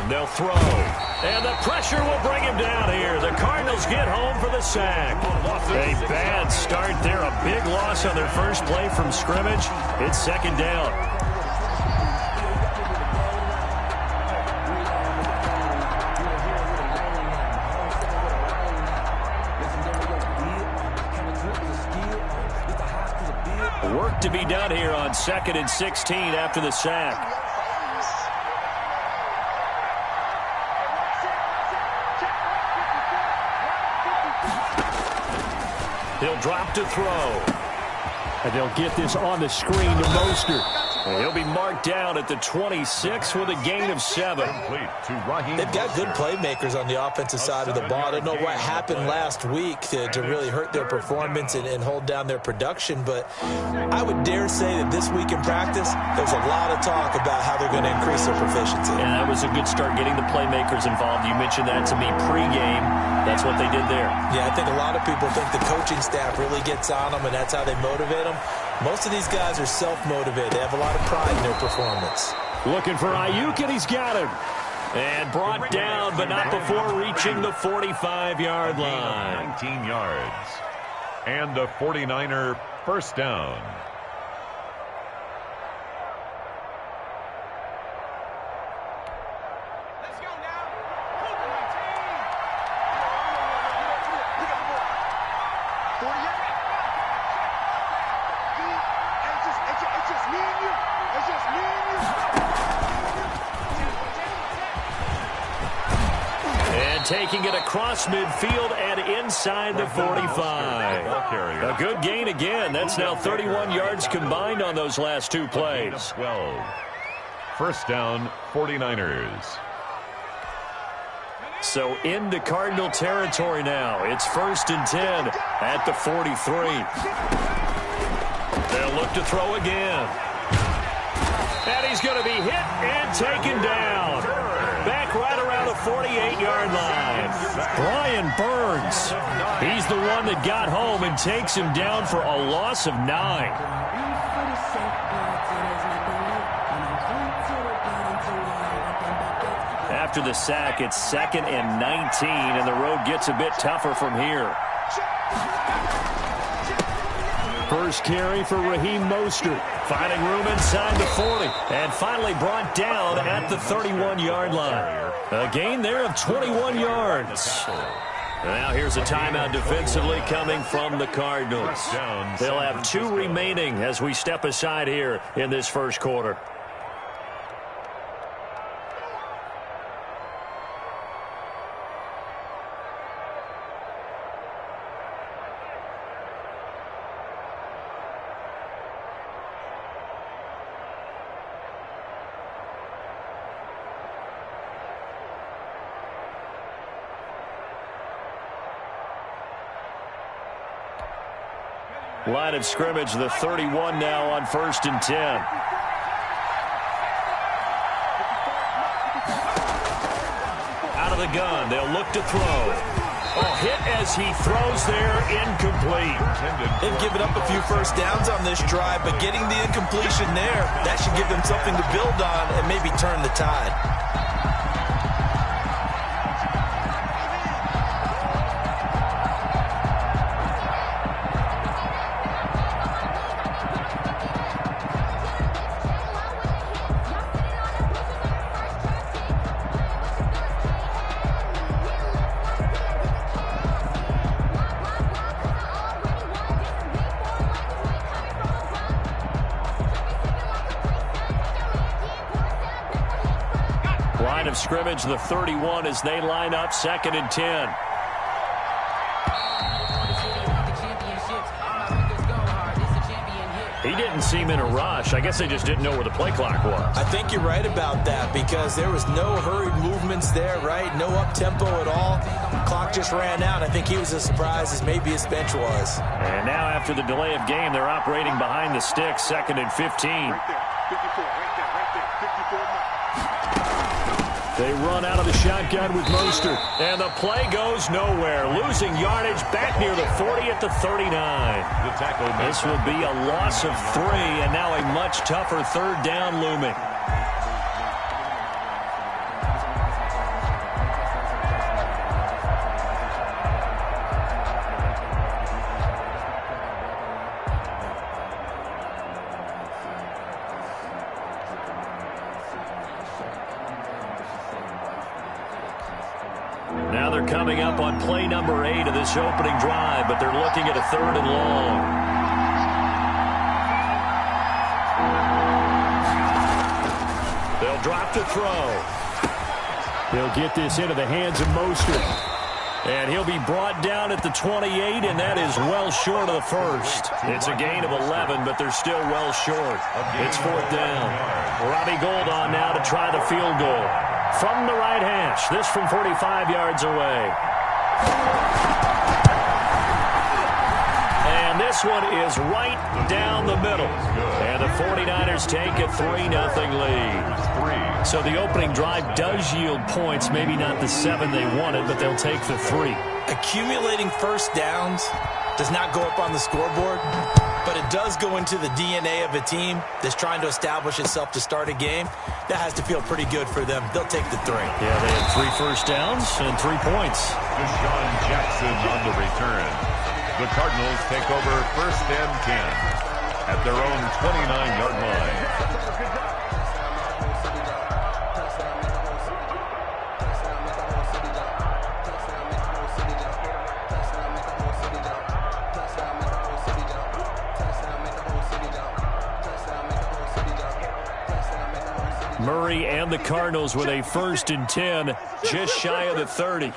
They'll throw. And the pressure will bring him down here. The Cardinals get home for the sack. A bad start there. A big loss on their first play from scrimmage. It's second down. Work to be done here on 2nd and 16 after the sack. He'll drop to throw. And they'll get this on the screen to Mostert. And he'll be marked down at the 26 with a gain of 7. They've got good playmakers on the offensive side of the ball. I don't know what happened last week to really hurt their performance and hold down their production, but I would dare say that this week in practice, there's a lot of talk about how they're going to increase their proficiency. And that was a good start getting the playmakers involved. You mentioned that to me pregame. That's what they did there. Yeah, I think a lot of people think the coaching staff really gets on them, and that's how they motivate them. Most of these guys are self-motivated. They have a lot of pride in their performance. Looking for Ayuk, and he's got him. And brought down, but not before reaching the 45-yard line. 19 yards. And a 49er first down. Taking it across midfield and inside the 45. A good gain again. That's now 31 yards combined on those last two plays. 12. First down, 49ers. So into Cardinal territory now. It's 1st and 10 at the 43. They'll look to throw again. And he's going to be hit and taken down. Back right around the 48-yard line. Brian Burns. He's the one that got home and takes him down for a loss of 9. After the sack, it's 2nd and 19, and the road gets a bit tougher from here. First carry for Raheem Mostert, finding room inside the 40, and finally brought down at the 31-yard line. A gain there of 21 yards. Now here's a timeout defensively coming from the Cardinals. They'll have 2 remaining as we step aside here in this first quarter. Line of scrimmage, the 31 now on 1st and 10. Out of the gun, they'll look to throw. Hit as he throws there, incomplete. They've given up a few first downs on this drive, but getting the incompletion there, that should give them something to build on and maybe turn the tide. Line of scrimmage, the 31 as they line up 2nd and 10. He didn't seem in a rush. I guess they just didn't know where the play clock was. I think you're right about that because there was no hurried movements there, right? No up-tempo at all. Clock just ran out. I think he was as surprised as maybe his bench was. And now after the delay of game, they're operating behind the sticks, 2nd and 15. Right there, 54, right there, 54 now. They run out of the shotgun with Mostert. And the play goes nowhere. Losing yardage back near the 40 at the 39. This will be a loss of 3, and now a much tougher 3rd down looming. They're coming up on play number 8 of this opening drive, but they're looking at a 3rd and long. They'll drop to throw. He'll get this into the hands of Mostert. And he'll be brought down at the 28, and that is well short of the first. It's a gain of 11, but they're still well short. It's 4th down. Robbie Gould on now to try the field goal. From the right hash, this from 45 yards away. And this one is right down the middle. And the 49ers take a 3-0 lead. So the opening drive does yield points, maybe not the 7 they wanted, but they'll take the 3. Accumulating first downs does not go up on the scoreboard, but it does go into the DNA of a team that's trying to establish itself to start a game. That has to feel pretty good for them. They'll take the 3. Yeah, they had 3 first downs and 3 points. Deshaun Jackson on the return. The Cardinals take over 1st and 10 at their own 29-yard line. Murray and the Cardinals with a 1st and 10, just shy of the 30.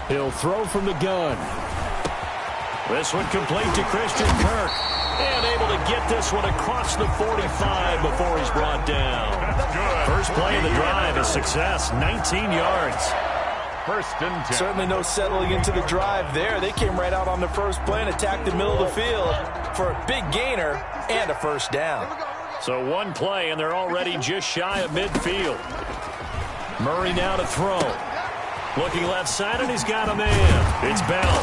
He'll throw from the gun. This one complete to Christian Kirk. And able to get this one across the 45 before he's brought down. First play of the drive is success, 19 yards. 1st and 10. Certainly no settling into the drive there. They came right out on the first play and attacked the middle of the field for a big gainer and a 1st down. So one play, and they're already just shy of midfield. Murray now to throw. Looking left side, and he's got a man. It's Bell.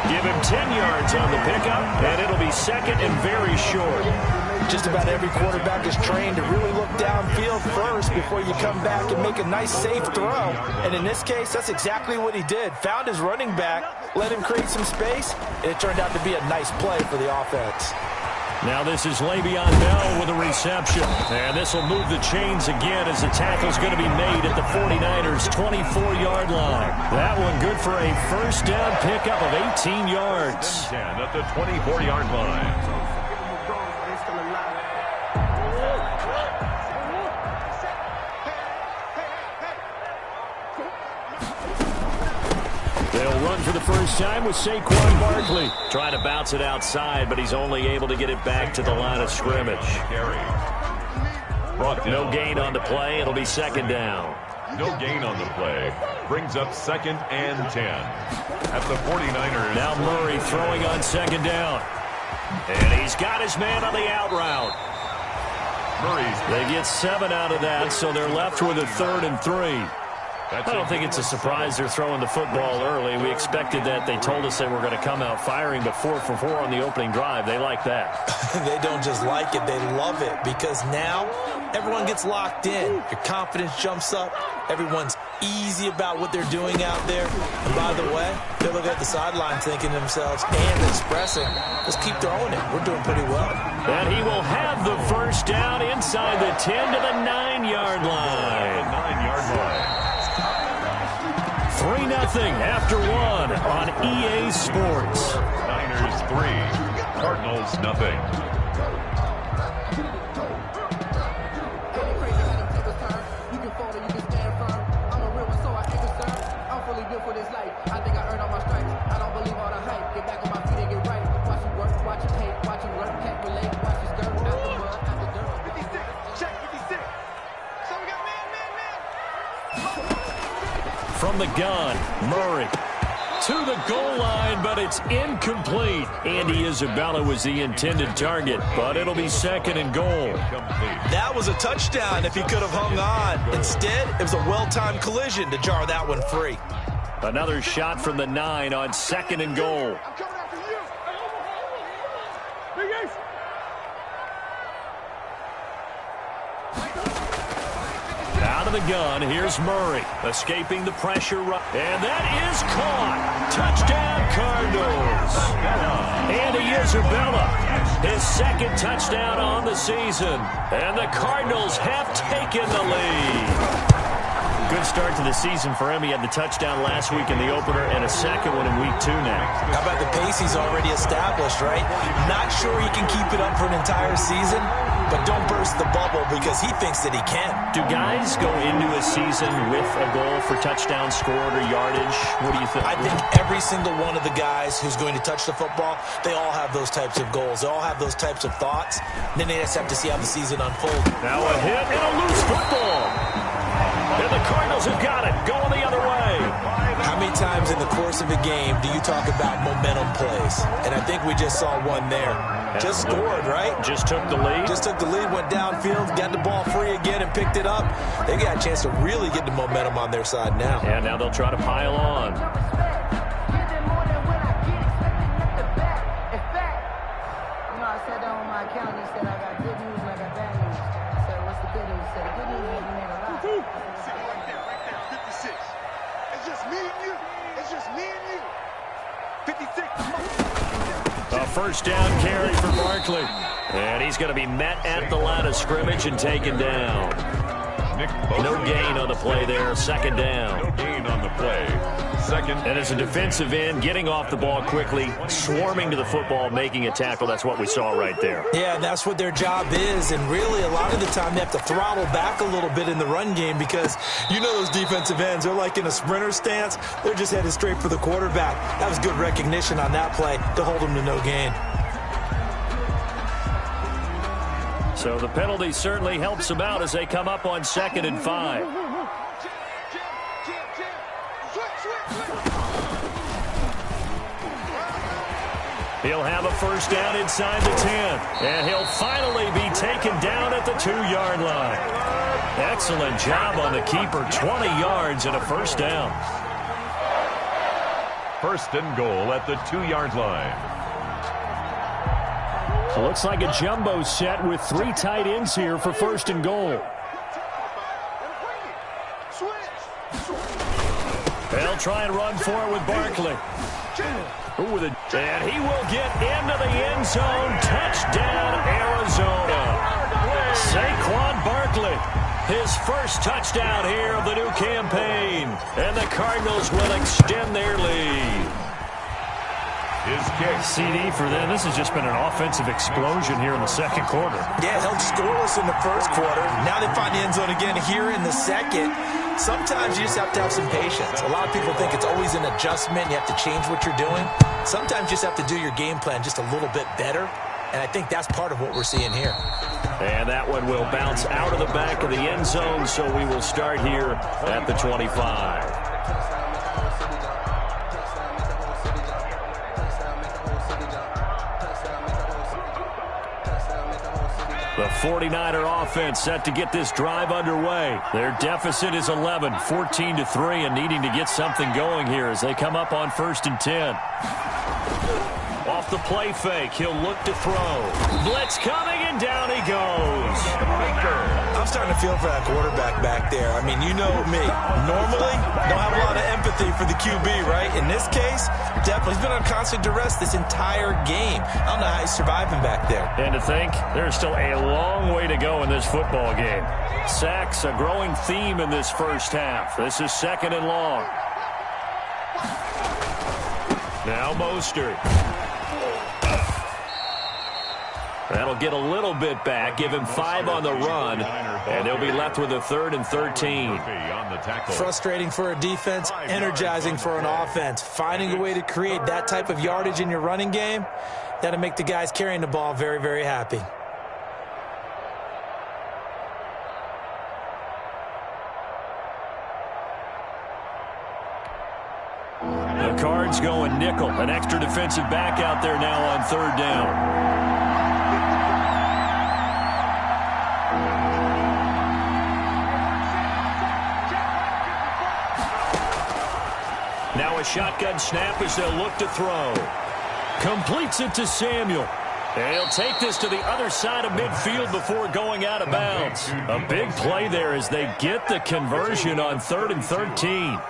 Give him 10 yards on the pickup, and it'll be 2nd and very short. Just about every quarterback is trained to really look downfield first before you come back and make a nice, safe throw. And in this case, that's exactly what he did. Found his running back, let him create some space, and it turned out to be a nice play for the offense. Now this is Le'Veon Bell with a reception. And this will move the chains again as the tackle's going to be made at the 49ers' 24-yard line. That one good for a 1st down pickup of 18 yards. 10 at the 24-yard line. They'll run for the first time with Saquon Barkley. Trying to bounce it outside, but he's only able to get it back to the line of scrimmage. No gain on the play. It'll be 2nd down. No gain on the play. Brings up 2nd and 10 at the 49ers. Now Murray throwing on 2nd down. And he's got his man on the out route. They get 7 out of that, so they're left with a 3rd and 3. I don't think it's a surprise they're throwing the football early. We expected that. They told us they were going to come out firing, but 4 for 4 on the opening drive. They like that. They don't just like it. They love it because now everyone gets locked in. Your confidence jumps up. Everyone's easy about what they're doing out there. And by the way, they're looking at the sideline thinking to themselves and expressing, let's keep throwing it. We're doing pretty well. And he will have the 1st down inside the 10 to the 9-yard line. 9-yard line. 3-0 after 1 on EA Sports. Niners 3, Cardinals nothing. From the gun, Murray to the goal line, but it's incomplete. Andy Isabella was the intended target, but it'll be 2nd and goal. That was a touchdown if he could have hung on. Instead, it was a well-timed collision to jar that one free. Another shot from the 9 on 2nd and goal. Out of the gun, here's Murray, escaping the pressure. And that is caught. Touchdown, Cardinals. Andy Isabella, his 2nd touchdown on the season. And the Cardinals have taken the lead. Good start to the season for him. He had the touchdown last week in the opener and a second one in week 2 now. How about the pace he's already established, right? Not sure he can keep it up for an entire season, but don't burst the bubble because he thinks that he can. Do guys go into a season with a goal for touchdown scored or yardage? What do you think? I think every single one of the guys who's going to touch the football, they all have those types of goals. They all have those types of thoughts. Then they just have to see how the season unfolds. Now a hit and a loose football. And the Cardinals have got it, going the other way. How many times in the course of a game do you talk about momentum plays? And I think we just saw one there. Just scored, right? Just took the lead. Just took the lead, went downfield, got the ball free again and picked it up. They got a chance to really get the momentum on their side now. And now they'll try to pile on. A first down carry for Barkley. And he's going to be met at the line of scrimmage and taken down. No gain on the play there. Second down. No gain on the play. Second. And as a defensive end, getting off the ball quickly, swarming to the football, making a tackle. That's what we saw right there. Yeah, and that's what their job is. And really, a lot of the time, they have to throttle back a little bit in the run game because you know those defensive ends, they're like in a sprinter stance. They're just headed straight for the quarterback. That was good recognition on that play to hold them to no gain. So the penalty certainly helps them out as they come up on 2nd and 5. He'll have a first down inside the 10. And he'll finally be taken down at the 2-yard line. Excellent job on the keeper. 20 yards and a first down. First and goal at the 2-yard line. Looks like a jumbo set with 3 tight ends here for first and goal. They'll try and run for it with Barkley. And he will get into the end zone. Touchdown, Arizona. Saquon Barkley, his first touchdown here of the new campaign. And the Cardinals will extend their lead. His kick. CD for them. This has just been an offensive explosion here in the second quarter. Yeah, held scoreless in the first quarter. Now they find the end zone again here in the second. Sometimes you just have to have some patience. A lot of people think it's always an adjustment. You have to change what you're doing. Sometimes you just have to do your game plan just a little bit better. And I think that's part of what we're seeing here. And that one will bounce out of the back of the end zone, so we will start here at the 25. The 49er offense set to get this drive underway. Their deficit is 11, 14-3, and needing to get something going here as they come up on 1st and 10. Off the play fake, he'll look to throw. Blitz coming, and down he goes. I'm starting to feel for that quarterback back there. I mean, you know me. Normally, don't have a lot of empathy for the QB, right? In this case, definitely. He's been on constant duress this entire game. I don't know how he's surviving back there. And to think, there's still a long way to go in this football game. Sacks, a growing theme in this first half. This is 2nd and long. Now Mostert. That'll get a little bit back, give him 5 on the run, and they'll be left with a 3rd and 13. Frustrating for a defense, energizing for an offense. Finding a way to create that type of yardage in your running game, that'll make the guys carrying the ball very, very happy. The Cards going nickel, an extra defensive back out there now on 3rd down. Now a shotgun snap as they'll look to throw. Completes it to Samuel. And he'll take this to the other side of midfield before going out of bounds. A big play there as they get the conversion on 3rd and 13.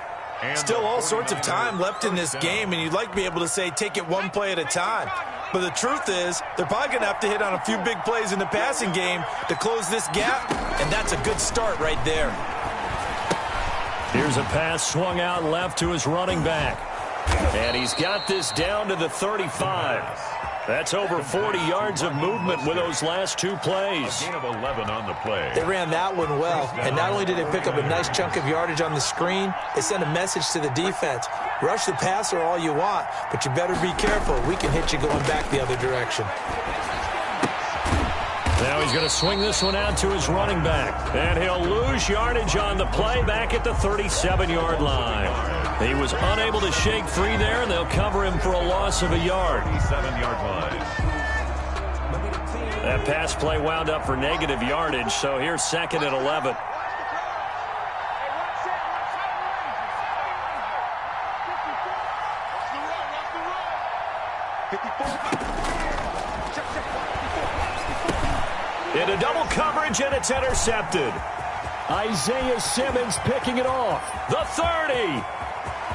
Still all sorts of time left in this game, and you'd like to be able to say take it one play at a time. But the truth is, they're probably going to have to hit on a few big plays in the passing game to close this gap, and that's a good start right there. Here's a pass swung out left to his running back. And he's got this down to the 35. That's over 40 yards of movement with those last two plays. A gain of 11 on the play. They ran that one well, and not only did they pick up a nice chunk of yardage on the screen, they sent a message to the defense. Rush the passer all you want, but you better be careful. We can hit you going back the other direction. Now he's going to swing this one out to his running back. And he'll lose yardage on the play back at the 37-yard line. He was unable to shake free there, and they'll cover him for a loss of a yard. 37-yard line. That pass play wound up for negative yardage, so here's 2nd and 11. Into double coverage, and it's intercepted. Isaiah Simmons picking it off. The 30,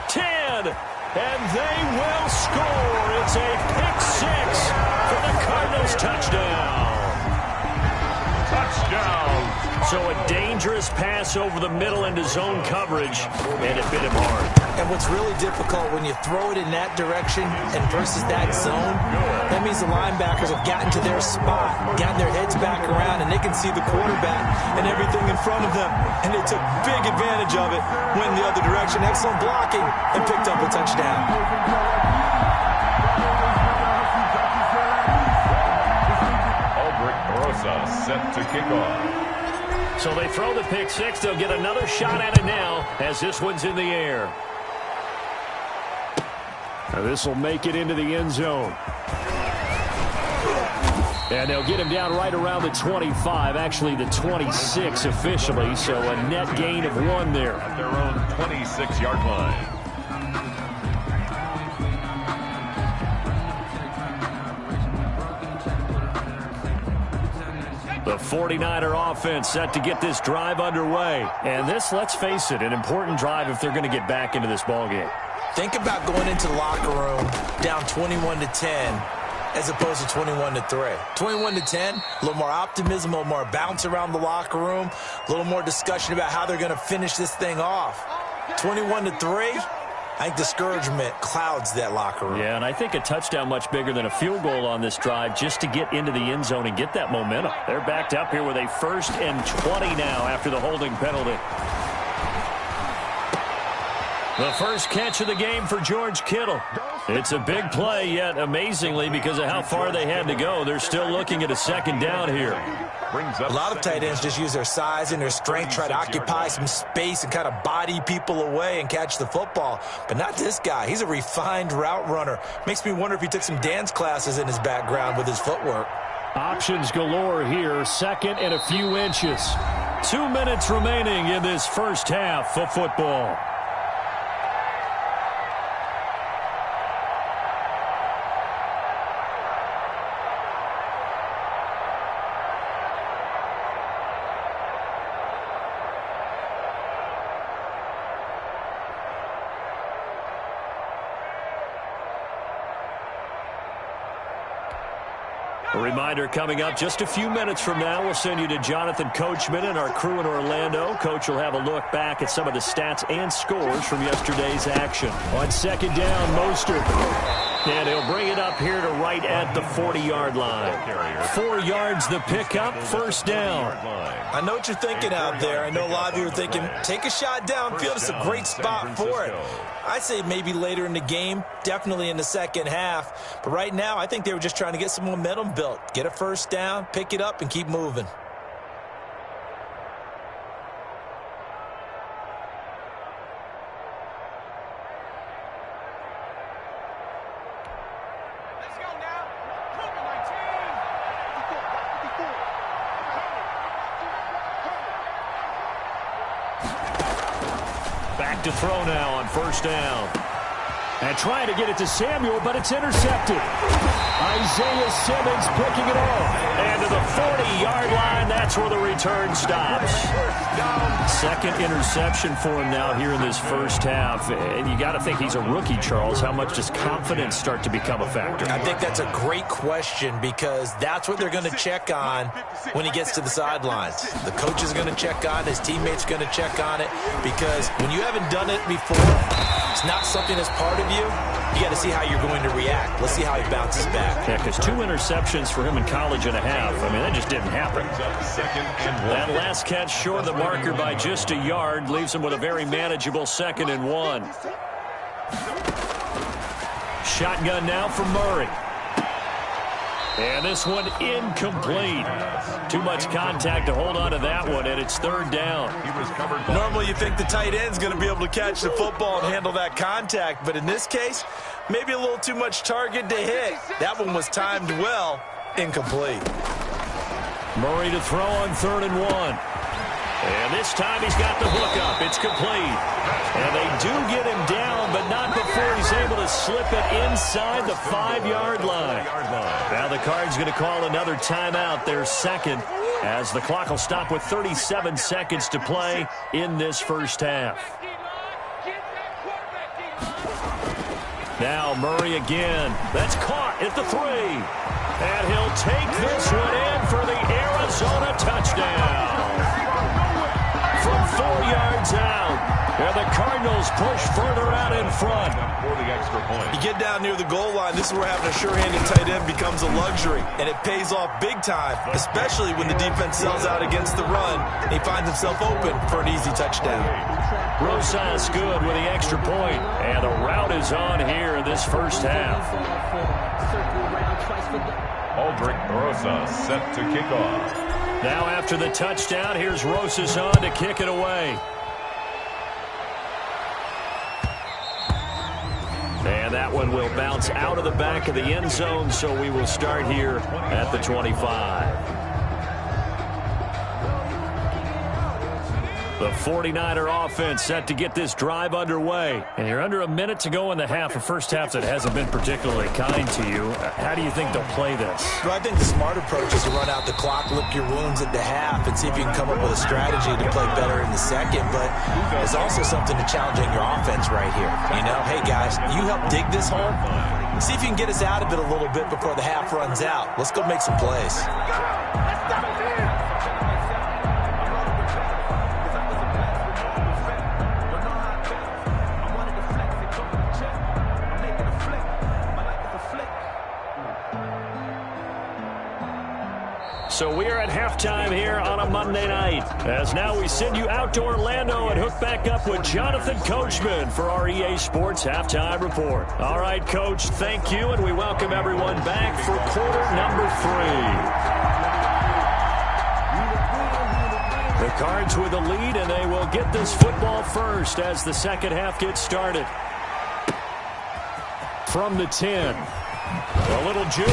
10, and they will score. It's a pick six for the Cardinals. Touchdown. Touchdown. So a dangerous pass over the middle into zone coverage, and it bit him hard. And what's really difficult when you throw it in that direction and versus that zone, that means the linebackers have gotten to their spot, gotten their heads back around, and they can see the quarterback and everything in front of them. And they took big advantage of it, went the other direction, excellent blocking, and picked up a touchdown. Set to kick off. So they throw the pick six. They'll get another shot at it now as this one's in the air. Now this will make it into the end zone. And they'll get him down right around the 25, actually the 26 officially, so a net gain of 1 there. At their own 26-yard line. The 49er offense set to get this drive underway. And this, let's face it, an important drive if they're going to get back into this ballgame. Think about going into the locker room down 21-10 as opposed to 21-3. 21-10, a little more optimism, a little more bounce around the locker room, a little more discussion about how they're going to finish this thing off. 21-3, I think discouragement clouds that locker room. Yeah, and I think a touchdown much bigger than a field goal on this drive just to get into the end zone and get that momentum. They're backed up here with a 1st and 20 now after the holding penalty. The first catch of the game for George Kittle. It's a big play, yet amazingly, because of how far they had to go, they're still looking at a 2nd down here. A lot of tight ends just use their size and their strength, try to occupy some space and kind of body people away and catch the football. But not this guy. He's a refined route runner. Makes me wonder if he took some dance classes in his background with his footwork. Options galore here, 2nd and a few inches. 2 minutes remaining in this first half of football. A reminder coming up just a few minutes from now, we'll send you to Jonathan Coachman and our crew in Orlando. Coach will have a look back at some of the stats and scores from yesterday's action. On 2nd down, Mostert. And he'll bring it up here to right at the 40-yard line. 4 yards the pickup, 1st down. I know what you're thinking out there. I know a lot of you are thinking, take a shot downfield. It's a great spot for it. I say maybe later in the game, definitely in the second half. But right now, I think they were just trying to get some momentum built. Get a 1st down, pick it up, and keep moving. Back to throw now on 1st down. And trying to get it to Samuel, but it's intercepted. Isaiah Simmons picking it off. And to the 40-yard line, that's where the return stops. Second interception for him now here in this first half. And you got to think he's a rookie, Charles. How much does confidence start to become a factor? I think that's a great question because that's what they're going to check on when he gets to the sidelines. The coach is going to check on it. His teammates are going to check on it because when you haven't done it before, it's not something that's part of you. You got to see how you're going to react. Let's see how he bounces back. Yeah, because 2 interceptions for him in college and a half. I mean, that just didn't happen. That last catch short of the marker by just a yard leaves him with a very manageable 2nd and 1. Shotgun now for Murray. And this one incomplete. Too much contact to hold on to that one, and it's 3rd down. Normally you think the tight end's going to be able to catch the football and handle that contact, but in this case, maybe a little too much target to hit. That one was timed well, incomplete. Murray to throw on 3rd and 1. And this time he's got the hook up. It's complete. And they do get him down, but not before he's able to slip it inside the 5-yard line. Now the Cards going to call another timeout, their second, as the clock will stop with 37 seconds to play in this first half. Now Murray again. That's caught at the 3. And he'll take this one in for the Arizona touchdown. From 4 yards out. And the Cardinals push further out in front. For the extra point. You get down near the goal line, this is where having a sure-handed tight end becomes a luxury. And it pays off big time, especially when the defense sells out against the run. And he finds himself open for an easy touchdown. Rosas good with the extra point. And the route is on here in this first half. Aldrich Rosas set to kick off. Now after the touchdown, here's Rosas on to kick it away. And that one will bounce out of the back of the end zone, so we will start here at the 25. The 49er offense set to get this drive underway. And you're under a minute to go in the half, a first half that hasn't been particularly kind to you. How do you think they'll play this? Well, I think the smart approach is to run out the clock, lick your wounds at the half, and see if you can come up with a strategy to play better in the second. But there's also something to challenging your offense right here. You know, hey, guys, you help dig this hole. See if you can get us out of it a little bit before the half runs out. Let's go make some plays. So we are at halftime here on a Monday night. As now we send you out to Orlando and hook back up with Jonathan Coachman for our EA Sports Halftime Report. All right, Coach, thank you, and we welcome everyone back for quarter number 3. The Cards with the lead, and they will get this football first as the second half gets started. From the 10. A little juke.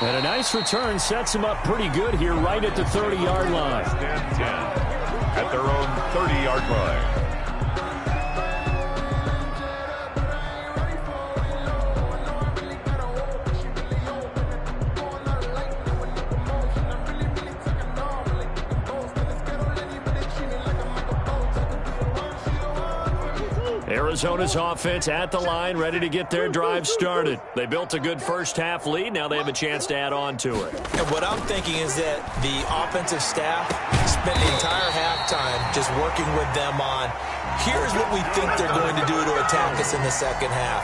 And a nice return sets him up pretty good here right at the 30-yard line. Stand 10 at their own 30-yard line. Arizona's offense at the line, ready to get their drive started. They built a good first half lead. Now they have a chance to add on to it. And what I'm thinking is that the offensive staff spent the entire halftime just working with them on, here's what we think they're going to do to attack us in the second half.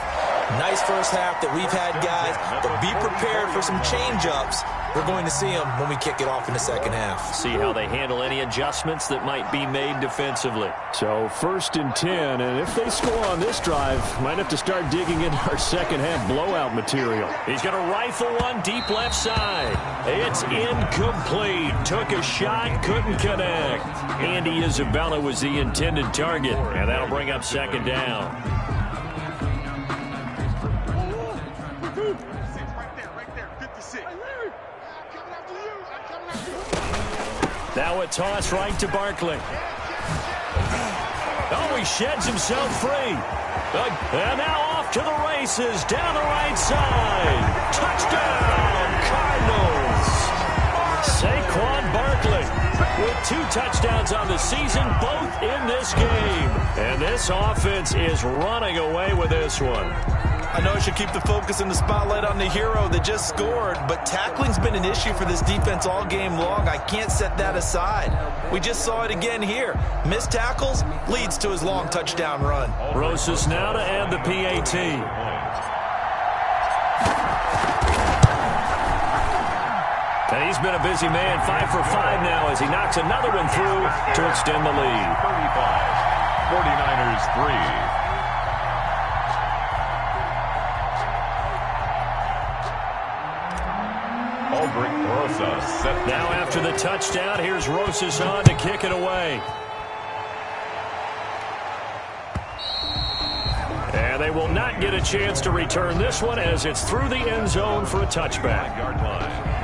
Nice first half that we've had, guys, but be prepared for some change-ups. We're going to see them when we kick it off in the second half. See how they handle any adjustments that might be made defensively. So 1st and 10, and if they score on this drive, might have to start digging into our second half blowout material. He's going to rifle one deep left side. It's incomplete. Took a shot, couldn't connect. Andy Isabella was the intended target, and that'll bring up second down. Now a toss right to Barkley. Oh, he sheds himself free. And now off to the races down the right side. Touchdown, Cardinals. Saquon Barkley with 2 touchdowns on the season, both in this game. And this offense is running away with this one. I know I should keep the focus and the spotlight on the hero that just scored, but tackling's been an issue for this defense all game long. I can't set that aside. We just saw it again here. Missed tackles leads to his long touchdown run. Rosas now to add the PAT. And he's been a busy man, 5 for 5 now as he knocks another one through to extend the lead. 35. 49ers 3. Rosas set. Now after the touchdown, here's Rosas on to kick it away. And they will not get a chance to return this one as it's through the end zone for a touchback. Yard line.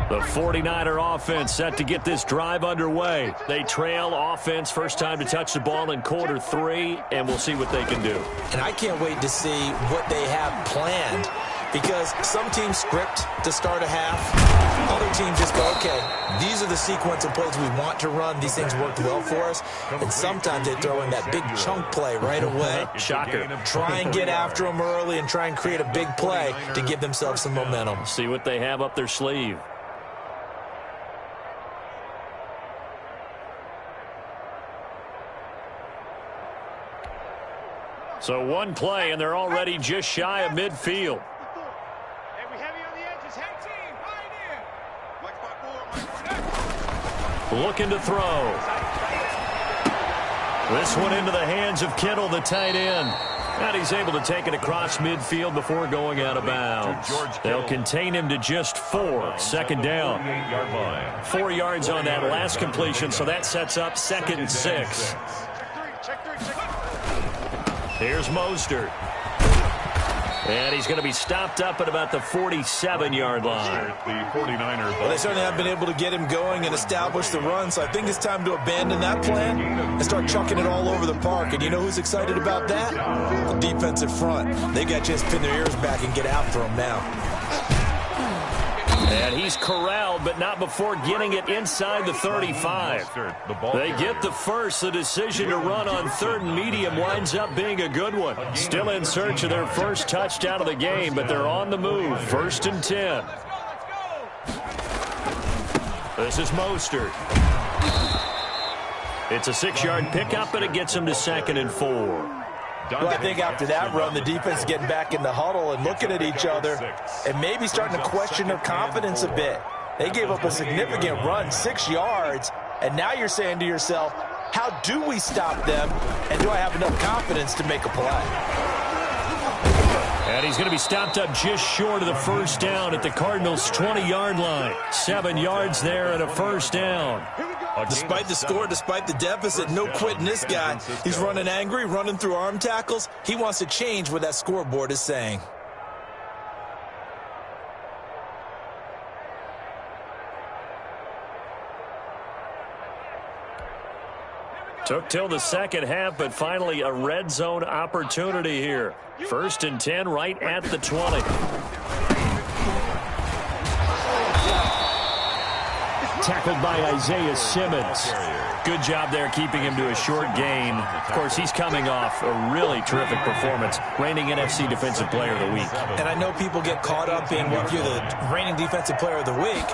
The 49er offense set to get this drive underway. They trail offense first time to touch the ball in quarter 3, and we'll see what they can do. And I can't wait to see what they have planned, because some teams script to start a half. Other teams just go, okay, these are the sequence of plays we want to run. These things worked well for us. And sometimes they throw in that big chunk play right away. Shocker. Try and get after them early and try and create a big play to give themselves some momentum. See what they have up their sleeve. So one play, and they're already just shy of midfield. Looking to throw. This one into the hands of Kittle, the tight end. And he's able to take it across midfield before going out of bounds. They'll contain him to just 4. Second down. 4 yards on that last completion, so that sets up 2nd and 6. Here's Mostert. And he's going to be stopped up at about the 47-yard line. The 49ers. Well, they certainly have been able to get him going and establish the run, so I think it's time to abandon that plan and start chucking it all over the park. And you know who's excited about that? The defensive front. They got to just pin their ears back and get after him now. And he's corralled, but not before getting it inside the 35. They get the first. The decision to run on 3rd and medium winds up being a good one. Still in search of their first touchdown of the game, but they're on the move. 1st and 10. This is Mostert. It's a 6-yard pickup, and it gets him to 2nd and 4. Well, I think after that run, the defense is getting back in the huddle and looking at each other and maybe starting to question their confidence a bit. They gave up a significant run, 6 yards, and now you're saying to yourself, how do we stop them, and do I have enough confidence to make a play? And he's going to be stopped up just short of the first down at the Cardinals' 20-yard line. 7 yards there and a first down. Despite the score, despite the deficit, no quitting this guy. He's running angry, running through arm tackles. He wants to change what that scoreboard is saying. Took till the second half, but finally a red zone opportunity here. 1st and 10 right at the 20. Tackled by Isaiah Simmons. Good job there keeping him to a short gain. Of course, he's coming off a really terrific performance, reigning NFC Defensive Player of the Week. And I know people get caught up in, well, if you're the reigning Defensive Player of the Week,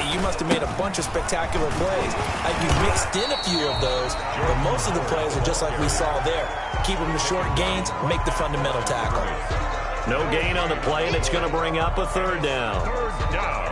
you must have made a bunch of spectacular plays. You mixed in a few of those, but most of the plays are just like we saw there. Keep them to short gains, make the fundamental tackle. No gain on the play, and it's going to bring up a 3rd down. 3rd down.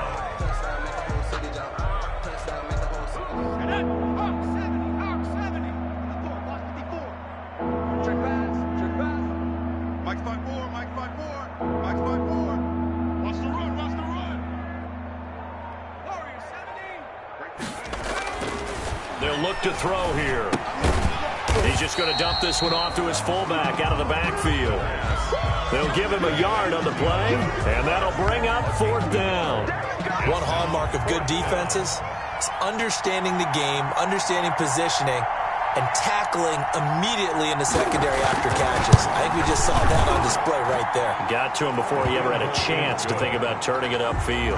They'll look to throw here. He's just going to dump this one off to his fullback out of the backfield. They'll give him a yard on the play, and that'll bring up 4th down. One hallmark of good defenses It's understanding the game, understanding positioning, and tackling immediately in the secondary after catches. I think we just saw that on display right there. Got to him before he ever had a chance to think about turning it upfield.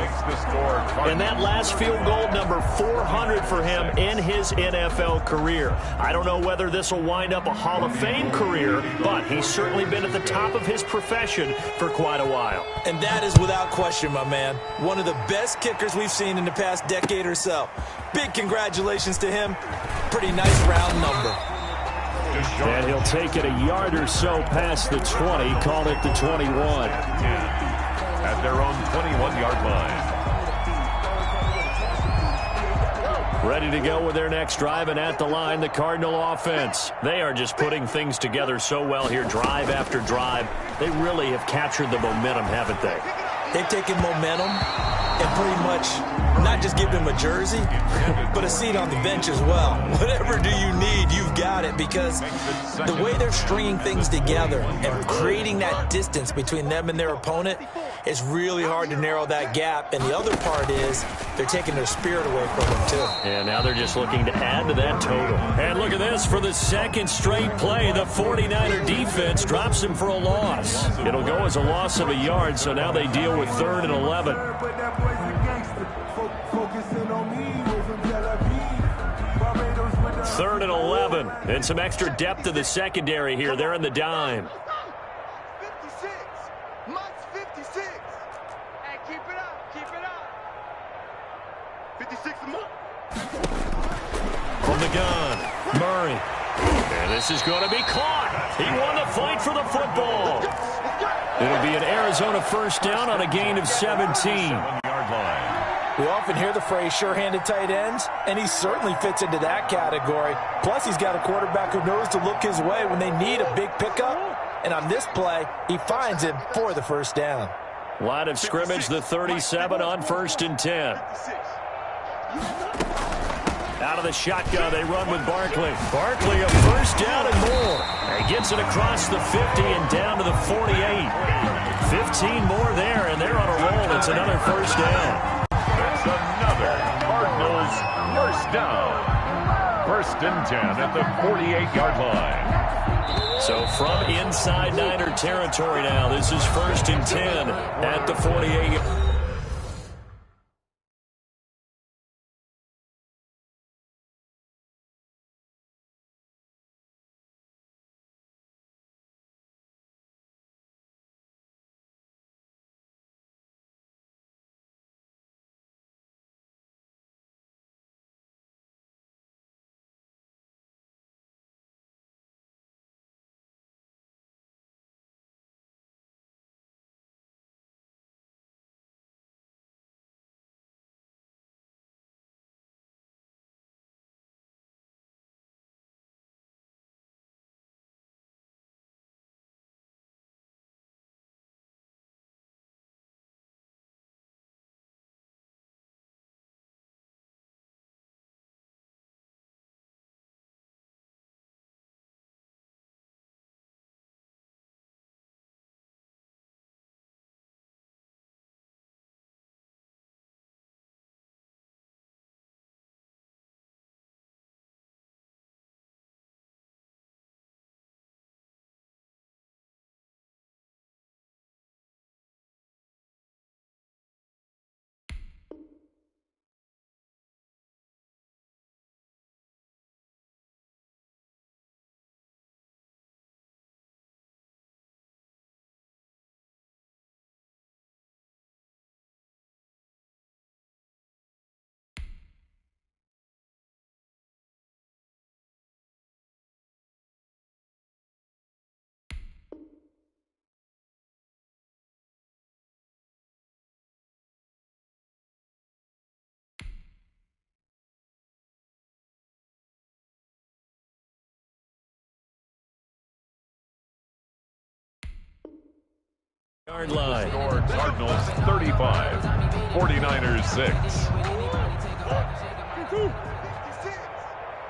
And that last field goal, number 400 for him in his NFL career. I don't know whether this will wind up a Hall of Fame career, but he's certainly been at the top of his profession for quite a while. And that is without question, my man. One of the best kickers we've seen in the past decade or so. Big congratulations to him. Pretty nice round number. And he'll take it a yard or so past the 20, call it the 21. At their own 21-yard line. Ready to go with their next drive, and at the line, the Cardinal offense. They are just putting things together so well here, drive after drive. They really have captured the momentum, haven't they? They've taken momentum and pretty much not just give him a jersey, but a seat on the bench as well. Whatever do you need, you've got it, because the way they're stringing things together and creating that distance between them and their opponent, it's really hard to narrow that gap. And the other part is they're taking their spirit away from them, too. And now they're just looking to add to that total. And look at this. For the second straight play, the 49er defense drops him for a loss. It'll go as a loss of a yard, so now they deal with 3rd and 11. Third and 11, and some extra depth to the secondary here. They're in the dime. 56. Mike's 56. Hey, keep it up. Keep it up. 56 a month. From the gun, Murray. And this is going to be caught. He won the fight for the football. It'll be an Arizona first down on a gain of 17. We often hear the phrase sure-handed tight ends, and he certainly fits into that category. Plus, he's got a quarterback who knows to look his way when they need a big pickup. And on this play, he finds him for the first down. Line of scrimmage, the 37 on 1st and 10. Out of the shotgun, they run with Barkley. Barkley, a first down and more. He gets it across the 50 and down to the 48. 15 more there, and they're on a roll. It's another first down. That's another Cardinals first down. 1st and 10 at the 48-yard line. So from inside Niner territory now, this is 1st and 10 at the 48. Yard line. Score Cardinals 35, 49ers 6. 56.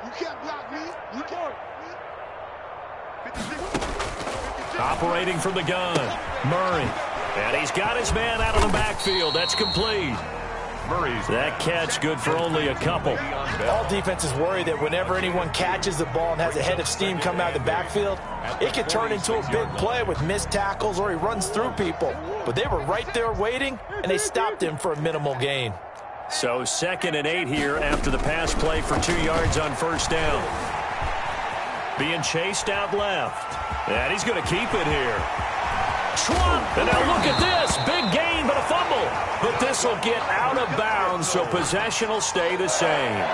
You can't block me. You can't. 56. Operating from the gun, Murray. And he's got his man out of the backfield. That's complete. That catch good for only a couple. All defenses worry that whenever anyone catches the ball and has a head of steam come out of the backfield, it could turn into a big play with missed tackles or he runs through people. But they were right there waiting, and they stopped him for a minimal gain. So 2nd and 8 here after the pass play for 2 yards on first down. Being chased out left. And he's going to keep it here. Trump, and now look at this. Big gain, but a fumble. But this will get out of bounds, so possession will stay the same.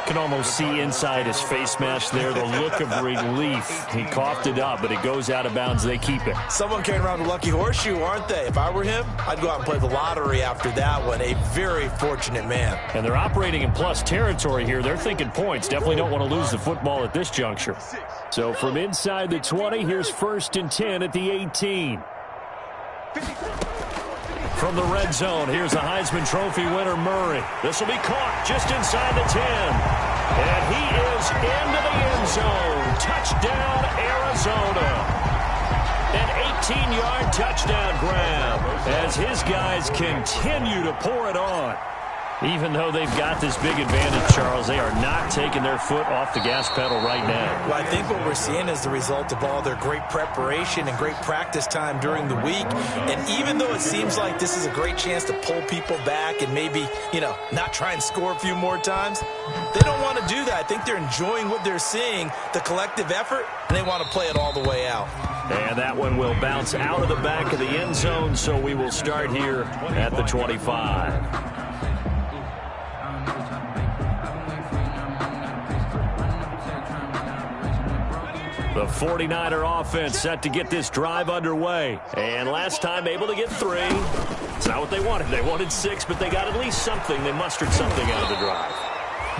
Can almost see inside his face mask there the look of relief. He coughed it up, but it goes out of bounds. They keep it. Someone carrying around a lucky horseshoe, aren't they? If I were him, I'd go out and play the lottery after that one. A very fortunate man. And they're operating in plus territory here. They're thinking points. Definitely don't want to lose the football at this juncture. So from inside the 20, here's 1st and 10 at the 18. From the red zone, here's the Heisman Trophy winner, Murray. This will be caught just inside the 10. And he is into the end zone. Touchdown, Arizona. An 18-yard touchdown grab as his guys continue to pour it on. Even though they've got this big advantage, Charles, they are not taking their foot off the gas pedal right now. Well, I think what we're seeing is the result of all their great preparation and great practice time during the week. And even though it seems like this is a great chance to pull people back and maybe, not try and score a few more times, they don't want to do that. I think they're enjoying what they're seeing, the collective effort, and they want to play it all the way out. And that one will bounce out of the back of the end zone, so we will start here at the 25. The 49er offense set to get this drive underway. And last time able to get 3. It's not what they wanted. They wanted 6, but they got at least something. They mustered something out of the drive.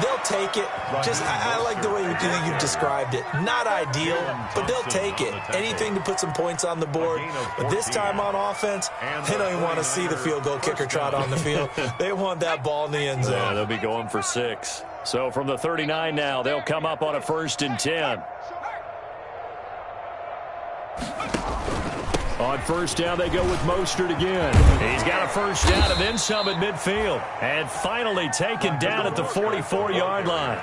They'll take it. I like the way you described it. Not ideal, but they'll take it. Anything to put some points on the board. But this time on offense, they don't even want to see the field goal kicker trot on the field. They want that ball in the end zone. Yeah, they'll be going for 6. So from the 39 now, they'll come up on a 1st and 10. On first down, they go with Mostert again. He's got a first down and then some at midfield. And finally taken down at the 44-yard line.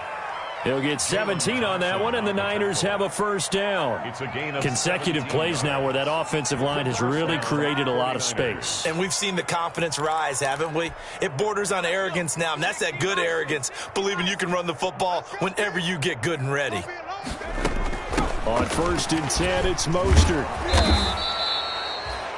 He'll get 17 on that one, and the Niners have a first down. Consecutive plays now where that offensive line has really created a lot of space. And we've seen the confidence rise, haven't we? It borders on arrogance now, and that's that good arrogance, believing you can run the football whenever you get good and ready. On 1st and 10, it's Mostert.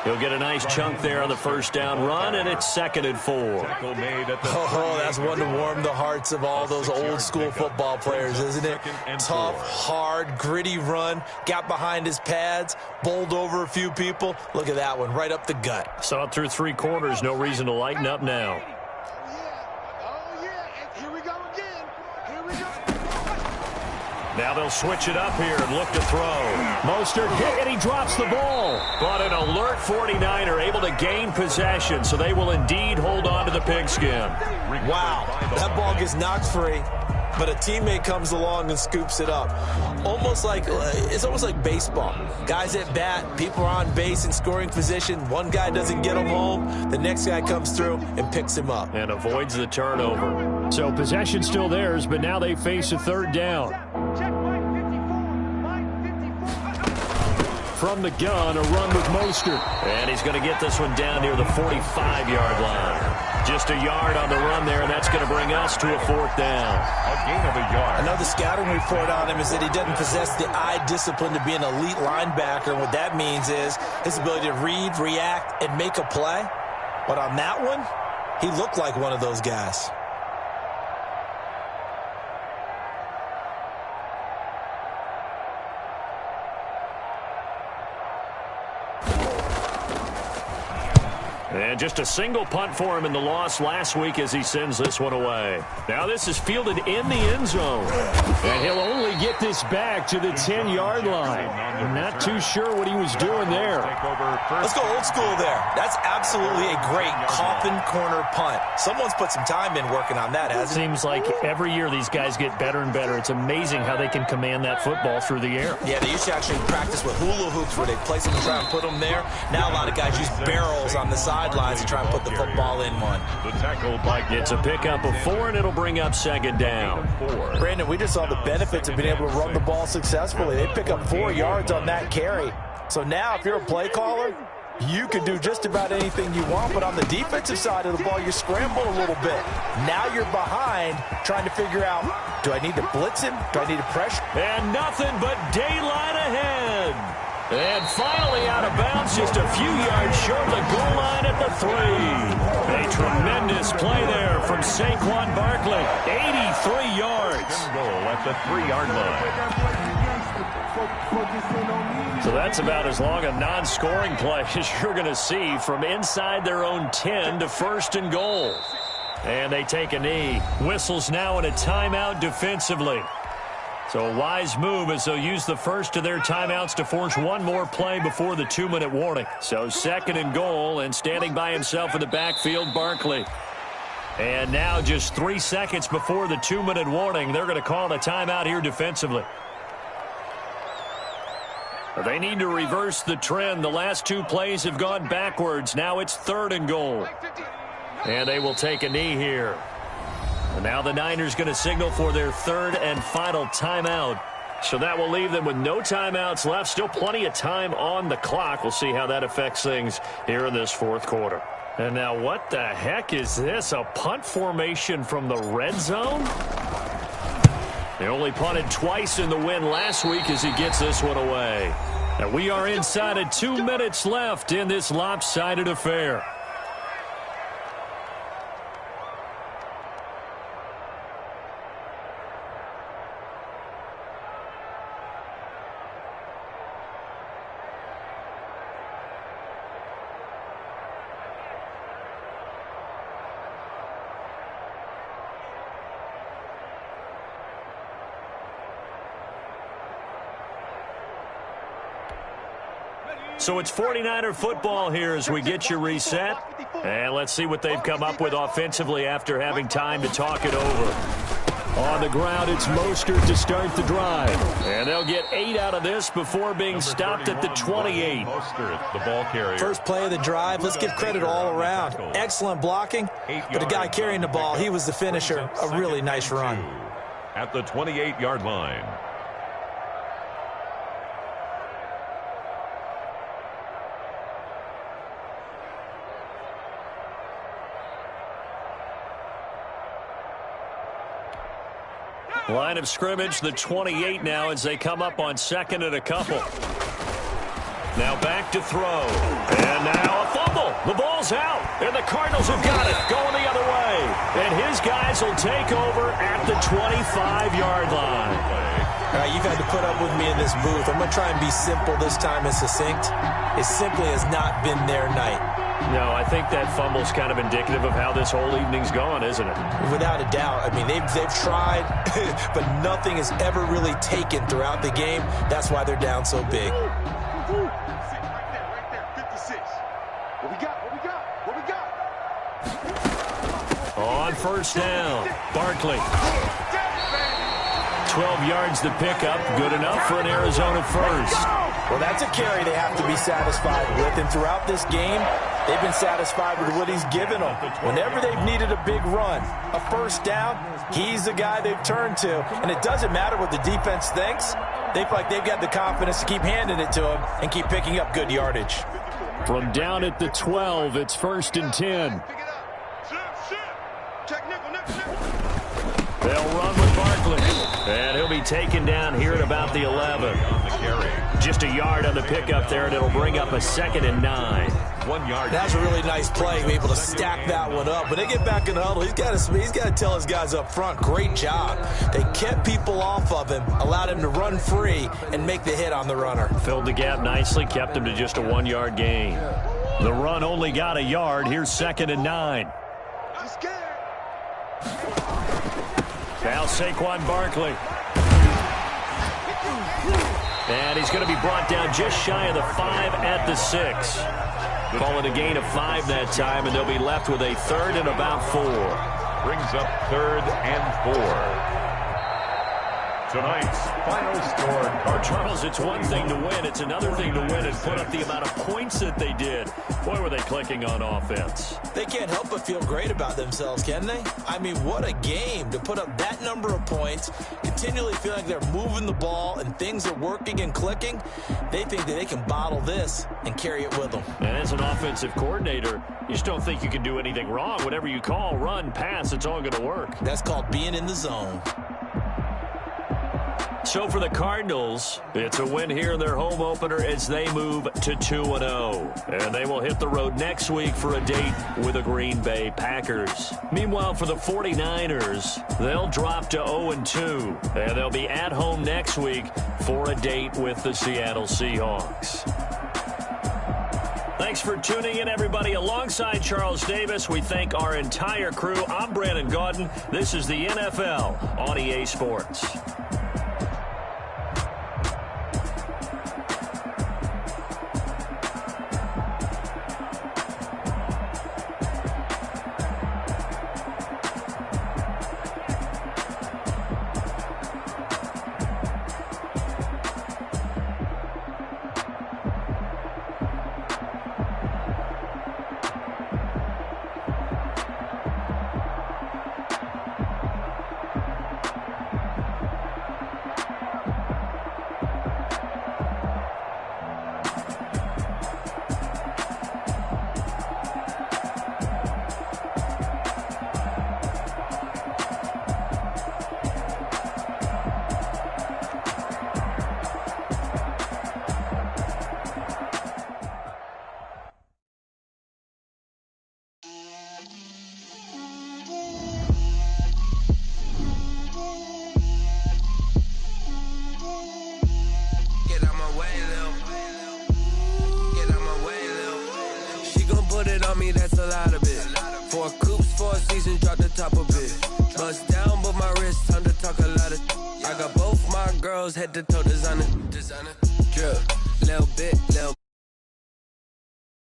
He'll get a nice chunk there on the first down run, and it's 2nd and 4. Oh, that's one to warm the hearts of all those old-school football players, isn't it? Tough, hard, gritty run, got behind his pads, bowled over a few people. Look at that one, right up the gut. Saw it through 3 quarters, no reason to lighten up now. Now they'll switch it up here and look to throw. Mostert hit, and he drops the ball. But an alert 49er able to gain possession, so they will indeed hold on to the pigskin. Wow, that ball gets knocked free, but a teammate comes along and scoops it up. It's almost like baseball. Guys at bat, people are on base in scoring position. One guy doesn't get him home. The next guy comes through and picks him up. And avoids the turnover. So possession still theirs, but now they face a 3rd down. From the gun, a run with Mostert. And he's going to get this one down near the 45-yard line. Just a yard on the run there, and that's going to bring us to a 4th down. A gain of a yard. Another scouting report on him is that he doesn't possess the eye discipline to be an elite linebacker. And what that means is his ability to read, react, and make a play. But on that one, he looked like one of those guys. And just a single punt for him in the loss last week as he sends this one away. Now this is fielded in the end zone. And he'll only get this back to the 10-yard line. I'm not too sure what he was doing there. Let's go old school there. That's absolutely a great coffin corner punt. Someone's put some time in working on that, hasn't it? Seems like every year these guys get better and better. It's amazing how they can command that football through the air. Yeah, they used to actually practice with hula hoops where they place them and try and put them there. Now a lot of guys use barrels on the side. sidelines to try and put the football in one. The tackle by It's a pickup of 4, and it'll bring up second down. Brandon, we just saw the benefits of being able to run the ball successfully. They pick up 4 yards on that carry. So now if you're a play caller, you can do just about anything you want, but on the defensive side of the ball, you scramble a little bit. Now you're behind trying to figure out, do I need to blitz him? Do I need to pressure? And nothing but daylight ahead. And finally out of bounds, just a few yards short of the goal line at the 3. A tremendous play there from Saquon Barkley. 83 yards. goal at the 3-yard line. So that's about as long a non-scoring play as you're going to see from inside their own 10 to 1st and goal. And they take a knee. Whistles now in a timeout defensively. So a wise move as they'll use the first of their timeouts to force one more play before the 2-minute warning. So 2nd and goal, and standing by himself in the backfield, Barkley. And now just 3 seconds before the 2-minute warning, they're going to call a timeout here defensively. They need to reverse the trend. The last 2 plays have gone backwards. Now it's 3rd and goal. And they will take a knee here. And now the Niners going to signal for their 3rd and final timeout. So that will leave them with no timeouts left. Still plenty of time on the clock. We'll see how that affects things here in this 4th quarter. And now what the heck is this? A punt formation from the red zone? They only punted twice in the win last week as he gets this one away. And we are inside of 2 minutes left in this lopsided affair. So it's 49er football here as we get you reset. And let's see what they've come up with offensively after having time to talk it over. On the ground, it's Mostert to start the drive. And they'll get 8 out of this before being stopped at the 28. Mostert, the ball carrier. First play of the drive, let's give credit all around. Excellent blocking, but the guy carrying the ball, he was the finisher. A really nice run. At the 28-yard line. Line of scrimmage, the 28 now as they come up on 2nd and a couple. Now back to throw. And now a fumble. The ball's out. And the Cardinals have got it. Going the other way. And his guys will take over at the 25-yard line. All right, you've had to put up with me in this booth. I'm going to try and be simple this time and succinct. It simply has not been their night. No, I think that fumble's kind of indicative of how this whole evening's gone, isn't it? Without a doubt. I mean, they've tried, but nothing is ever really taken throughout the game. That's why they're down so big. Right there, 56. What we got? On 1st down, Barkley. 12 yards to pick up. Good enough for an Arizona first. Well, that's a carry they have to be satisfied with. And throughout this game, they've been satisfied with what he's given them. Whenever they've needed a big run, a 1st down, he's the guy they've turned to. And it doesn't matter what the defense thinks. They feel like they've got the confidence to keep handing it to him and keep picking up good yardage. From down at the 12, it's 1st and 10. They'll run with Barkley. And he'll be taken down here at about the 11. Just a yard on the pickup there, and it'll bring up a 2nd and 9. 1 yard. That's a really nice play, to be able to stack that one up. When they get back in the huddle, he's got to tell his guys up front, great job. They kept people off of him, allowed him to run free, and make the hit on the runner. Filled the gap nicely, kept him to just a 1-yard gain. The run only got a yard. Here's 2nd and 9. Now Saquon Barkley. And he's going to be brought down just shy of the 5 at the 6. Call it a gain of 5 that time, and they'll be left with a 3rd and about 4. Brings up 3rd and 4. tonight's final score. Charles, it's one thing to win. It's another thing to win and put up the amount of points that they did. Boy, were they clicking on offense. They can't help but feel great about themselves, can they? I mean, what a game to put up that number of points, continually feel like they're moving the ball and things are working and clicking. They think that they can bottle this and carry it with them. And as an offensive coordinator, you just don't think you can do anything wrong. Whatever you call, run, pass, it's all going to work. That's called being in the zone. So for the Cardinals, it's a win here in their home opener as they move to 2-0. And they will hit the road next week for a date with the Green Bay Packers. Meanwhile, for the 49ers, they'll drop to 0-2. And they'll be at home next week for a date with the Seattle Seahawks. Thanks for tuning in, everybody. Alongside Charles Davis, we thank our entire crew. I'm Brandon Gaudin. This is the NFL on EA Sports. That's a lot of it. 4 coops, 4 seasons, drop the top of it. Bust down, but my wrist, time to talk a lot of. I got both my girls head to toe designer. Drip, little bit, little